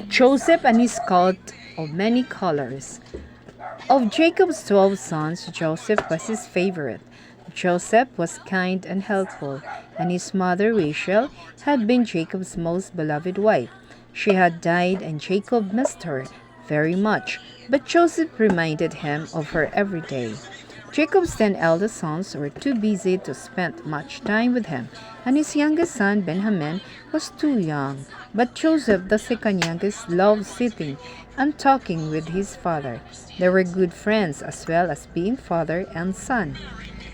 Joseph and his coat of many colors. Of Jacob's 12 sons, Joseph was his favorite. Joseph was kind and helpful, and his mother Rachel had been Jacob's most beloved wife. She had died, and Jacob missed her very much, but Joseph reminded him of her every day. Jacob's 10 eldest sons were too busy to spend much time with him, and his youngest son Benjamin was too young. But Joseph, the second youngest, loved sitting and talking with his father. They were good friends as well as being father and son.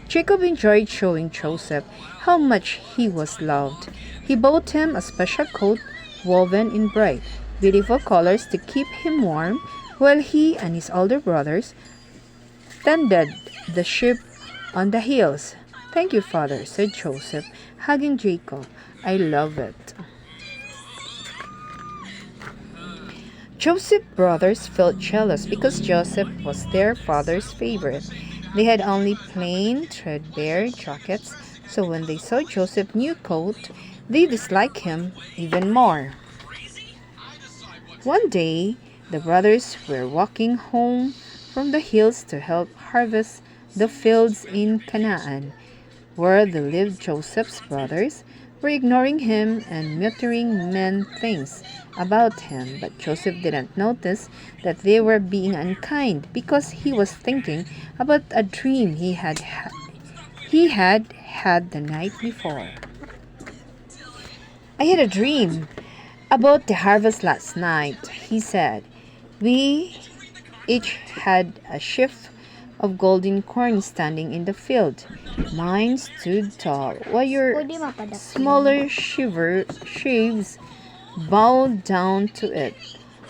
Jacob enjoyed showing Joseph how much he was loved. He bought him a special coat woven in bright, beautiful colors to keep him warm, while he and his older brothers tended the sheep on the hills. Thank you, father, said Joseph, hugging Jacob. I love it. Joseph's brothers felt jealous because Joseph was their father's favorite. They had only plain, threadbare jackets, so when they saw Joseph's new coat, they disliked him even more. One day, the brothers were walking home from the hills to help harvest the fields in Canaan, where they lived. Joseph's brothers were ignoring him and muttering mean things about him, but Joseph didn't notice that they were being unkind because he was thinking about a dream he had had the night before. I had a dream about the harvest last night, he said. We each had a sheaf of golden corn standing in the field. Mine stood tall, while your smaller sheaves bowed down to it.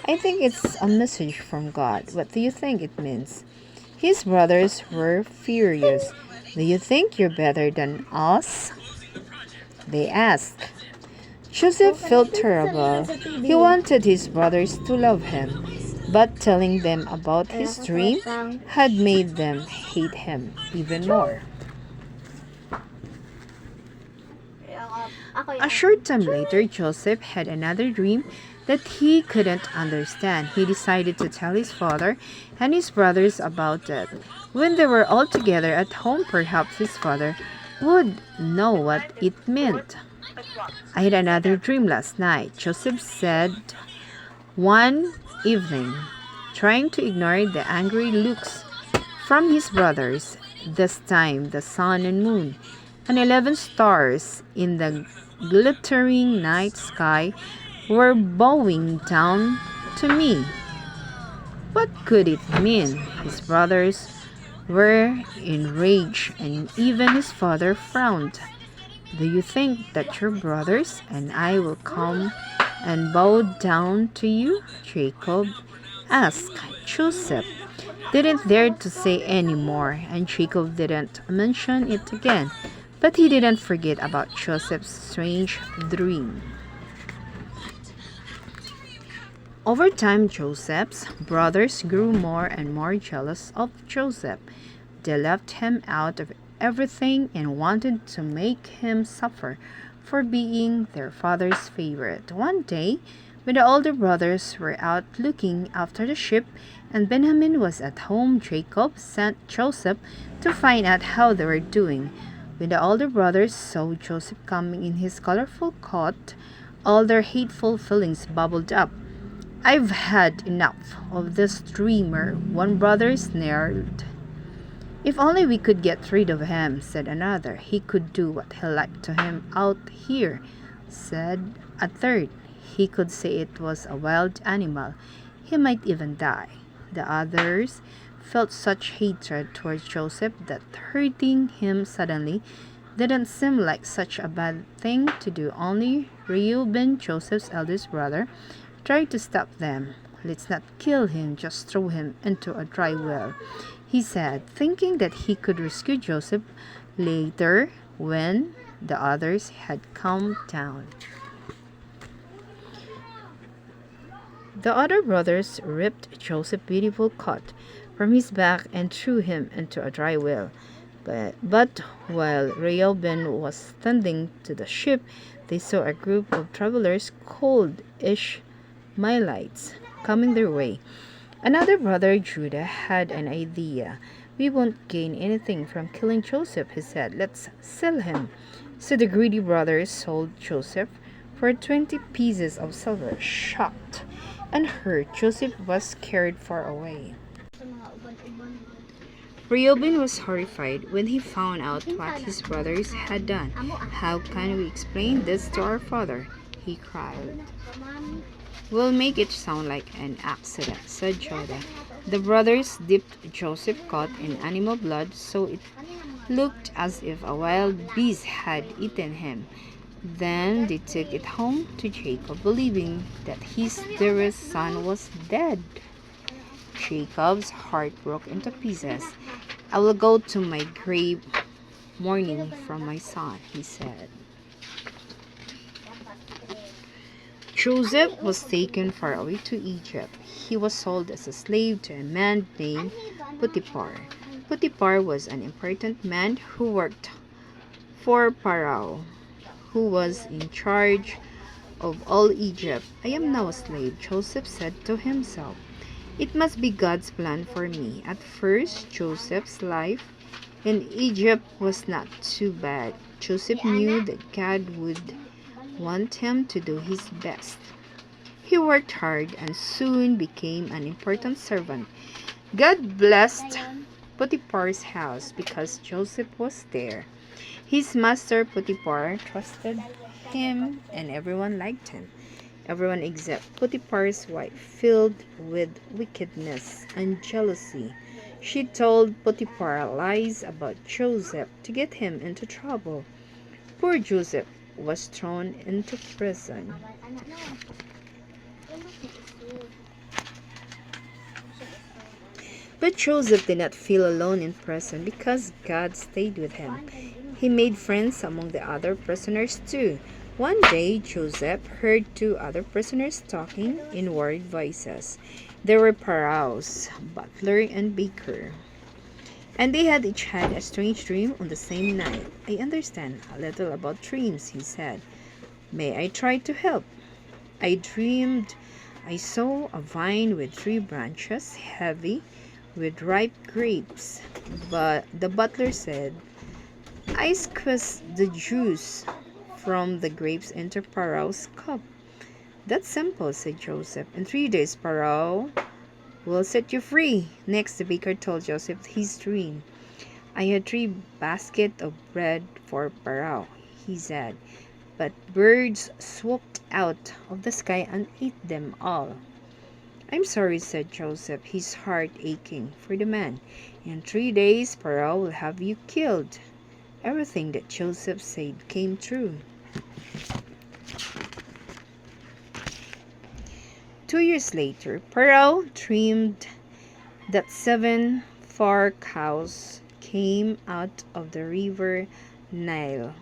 I think it's a message from God. What do you think it means? His brothers were furious. Do you think you're better than us? They asked. Joseph felt terrible. He wanted his brothers to love him, but telling them about his dream had made them hate him even more. A short time later, Joseph had another dream that he couldn't understand. He decided to tell his father and his brothers about it. When they were all together at home, perhaps his father would know what it meant. I had another dream last night, Joseph said one evening, trying to ignore the angry looks from his brothers. This time, the sun and moon and 11 stars in the glittering night sky were bowing down to me. What could it mean? His brothers were enraged, and even his father frowned. Do you think that your brothers and I will come and bow down to you? Jacob asked. Joseph didn't dare to say any more, and Jacob didn't mention it again. But he didn't forget about Joseph's strange dream. Over time, Joseph's brothers grew more and more jealous of Joseph. They left him out of everything and wanted to make him suffer for being their father's favorite. One day, when the older brothers were out looking after the sheep and Benjamin was at home, Jacob sent Joseph to find out how they were doing. When the older brothers saw Joseph coming in his colorful coat, all their hateful feelings bubbled up. I've had enough of this dreamer, one brother sneered. If only we could get rid of him, said another. He could do what he liked to him out here, said a third. He could say it was a wild animal. He might even die. The others felt such hatred towards Joseph that hurting him suddenly didn't seem like such a bad thing to do. Only Reuben, Joseph's eldest brother, tried to stop them. Let's not kill him, just throw him into a dry well, he said, thinking that he could rescue Joseph later when the others had calmed down. The other brothers ripped Joseph's beautiful coat from his back and threw him into a dry well. But while Reuben was tending to the sheep, they saw a group of travelers called Ishmaelites coming their way. Another brother, Judah, had an idea. We won't gain anything from killing Joseph, he said. Let's sell him. So the greedy brothers sold Joseph for 20 pieces of silver. Shocked and hurt, Joseph was carried far away. Reuben was horrified when he found out what his brothers had done. How can we explain this to our father? He cried. We'll make it sound like an accident, said Judah. The brothers dipped Joseph caught in animal blood so it looked as if a wild beast had eaten him. Then they took it home to Jacob, believing that his dearest son was dead. Jacob's heart broke into pieces. I will go to my grave mourning for my son, he said. Joseph was taken far away to Egypt. He was sold as a slave to a man named Potiphar. Potiphar was an important man who worked for Pharaoh, who was in charge of all Egypt. I am now a slave, Joseph said to himself. It must be God's plan for me. At first, Joseph's life in Egypt was not too bad. Joseph knew that God would want him to do his best. He worked hard and soon became an important servant. God blessed Potiphar's house because Joseph was there. His master Potiphar trusted him and everyone liked him. Everyone except Potiphar's wife, filled with wickedness and jealousy. She told Potiphar lies about Joseph to get him into trouble. Poor Joseph was thrown into prison. But Joseph did not feel alone in prison because God stayed with him. He made friends among the other prisoners too. One day, Joseph heard two other prisoners talking in worried voices. They were Pharaoh's butler and baker, and they had each had a strange dream on the same night. I understand a little about dreams, he said. May I try to help? I dreamed I saw a vine with 3 branches, heavy with ripe grapes. But the butler said, I squeezed the juice from the grapes into Pharaoh's cup. That's simple, said Joseph. In 3 days, Pharaoh will set you free. Next, the baker told Joseph his dream. I had 3 baskets of bread for Pharaoh, he said, but birds swooped out of the sky and ate them all. I'm sorry, said Joseph, his heart aching for the man. In 3 days, Pharaoh will have you killed. Everything that Joseph said came true. 2 years later, Pharaoh dreamed that 7 far cows came out of the river Nile.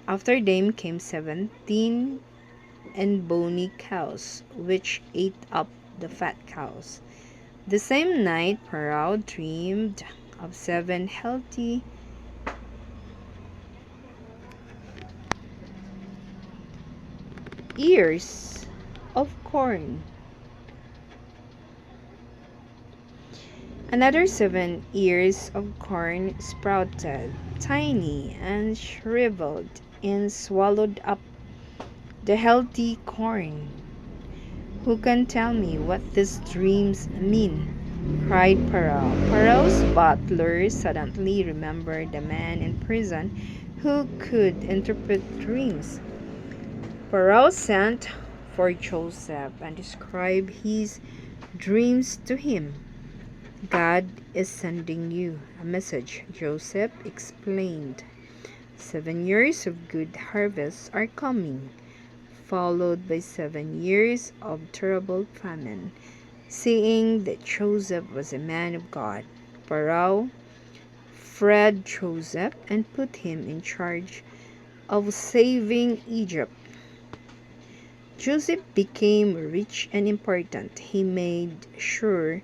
After them came 17 and bony cows, which ate up the fat cows. The same night, Pharaoh dreamed of 7 healthy ears of corn. Another 7 ears of corn sprouted, tiny and shriveled, and swallowed up the healthy corn. Who can tell me what these dreams mean? Cried Pharaoh. Pharaoh's butler suddenly remembered the man in prison who could interpret dreams. Pharaoh sent for Joseph and described his dreams to him. God is sending you a message, Joseph explained. 7 years of good harvests are coming, followed by 7 years of terrible famine. Seeing that Joseph was a man of God, Pharaoh freed Joseph and put him in charge of saving Egypt. Joseph became rich and important. He made sure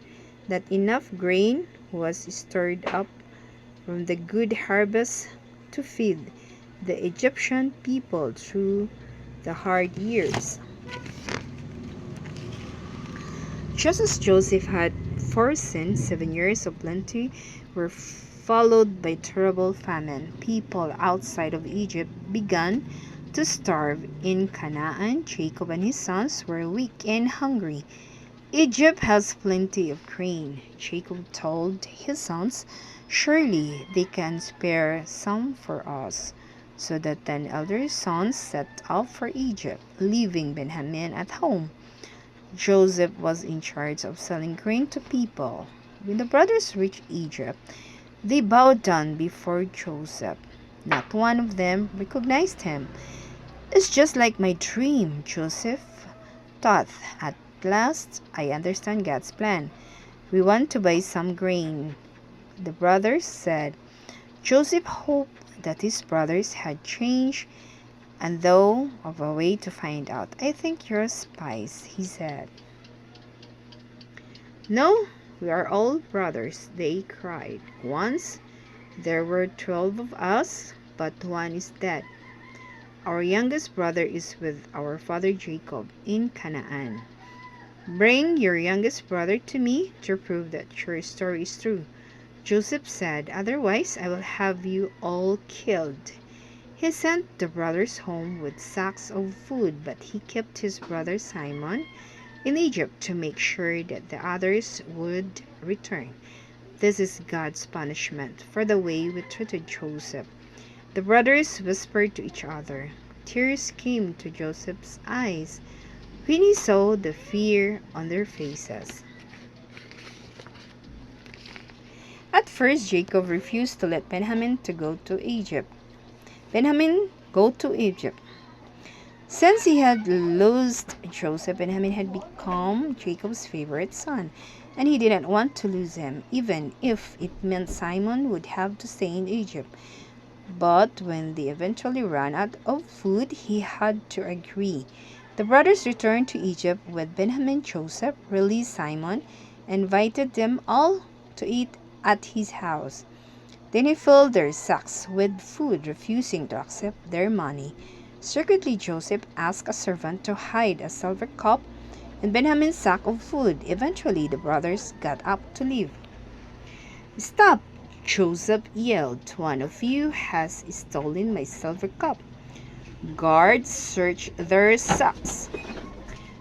that enough grain was stored up from the good harvest to feed the Egyptian people through the hard years. Just as Joseph had foreseen, 7 years of plenty were followed by terrible famine. People outside of Egypt began to starve. In Canaan, Jacob and his sons were weak and hungry. Egypt has plenty of grain. Jacob told his sons, "Surely they can spare some for us." So the 10 elder sons set off for Egypt, leaving Benjamin at home. Joseph was in charge of selling grain to people. When the brothers reached Egypt, they bowed down before Joseph. Not one of them recognized him. "It's just like my dream," Joseph thought. "At last, I understand God's plan. We want to buy some grain," the brothers said. Joseph hoped that his brothers had changed and thought of a way to find out. "I think you're spies," he said. "No, we are all brothers," they cried. "Once there were 12 of us, but one is dead. Our youngest brother is with our father Jacob in Canaan. Bring your youngest brother to me to prove that your story is true." Joseph said, "Otherwise I will have you all killed." He sent the brothers home with sacks of food, but he kept his brother Simon in Egypt to make sure that the others would return. This is God's punishment for the way we treated Joseph. The brothers whispered to each other. Tears came to Joseph's eyes when he saw the fear on their faces. At first, Jacob refused to let Benjamin go to Egypt. Since he had lost Joseph, Benjamin had become Jacob's favorite son, and he didn't want to lose him, even if it meant Simon would have to stay in Egypt. But when they eventually ran out of food, he had to agree. The brothers returned to Egypt with Benjamin. Joseph released Simon and invited them all to eat at his house. Then he filled their sacks with food, refusing to accept their money. Secretly, Joseph asked a servant to hide a silver cup in Benjamin's sack of food. Eventually, the brothers got up to leave. "Stop!" Joseph yelled. "One of you has stolen my silver cup." Guards searched their sacks.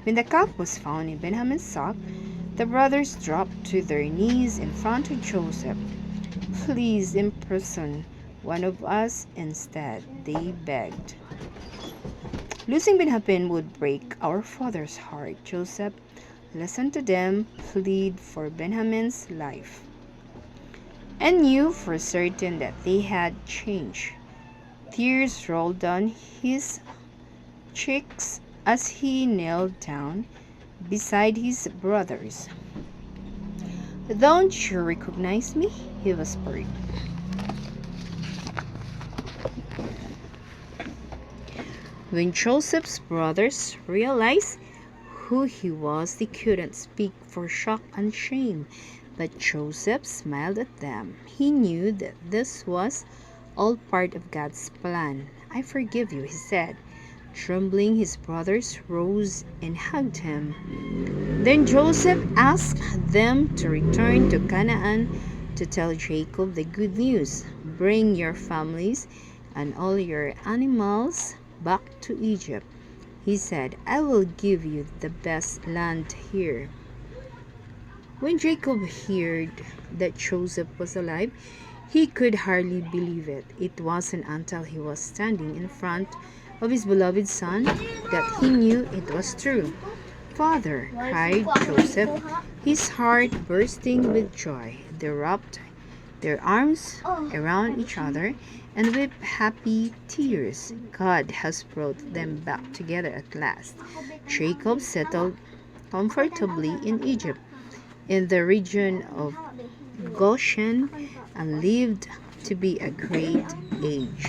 When the cup was found in Benjamin's sack, the brothers dropped to their knees in front of Joseph. "Please imprison one of us instead," they begged. "Losing Benjamin would break our father's heart." Joseph listened to them plead for Benjamin's life and knew for certain that they had changed. Tears rolled down his cheeks as he knelt down beside his brothers. "Don't you recognize me?" he whispered. When Joseph's brothers realized who he was, they couldn't speak for shock and shame. But Joseph smiled at them. He knew that this was all part of God's plan. "I forgive you," he said. Trembling, his brothers rose and hugged him. Then Joseph asked them to return to Canaan to tell Jacob the good news. "Bring your families and all your animals back to Egypt," he said. "I will give you the best land here." When Jacob heard that Joseph was alive, he could hardly believe it. It wasn't until he was standing in front of his beloved son that he knew it was true. "Father," cried Joseph, his heart bursting with joy. They wrapped their arms around each other and wept happy tears. God has brought them back together at last. Jacob settled comfortably in Egypt, in the region of Goshen, and lived to be a great age.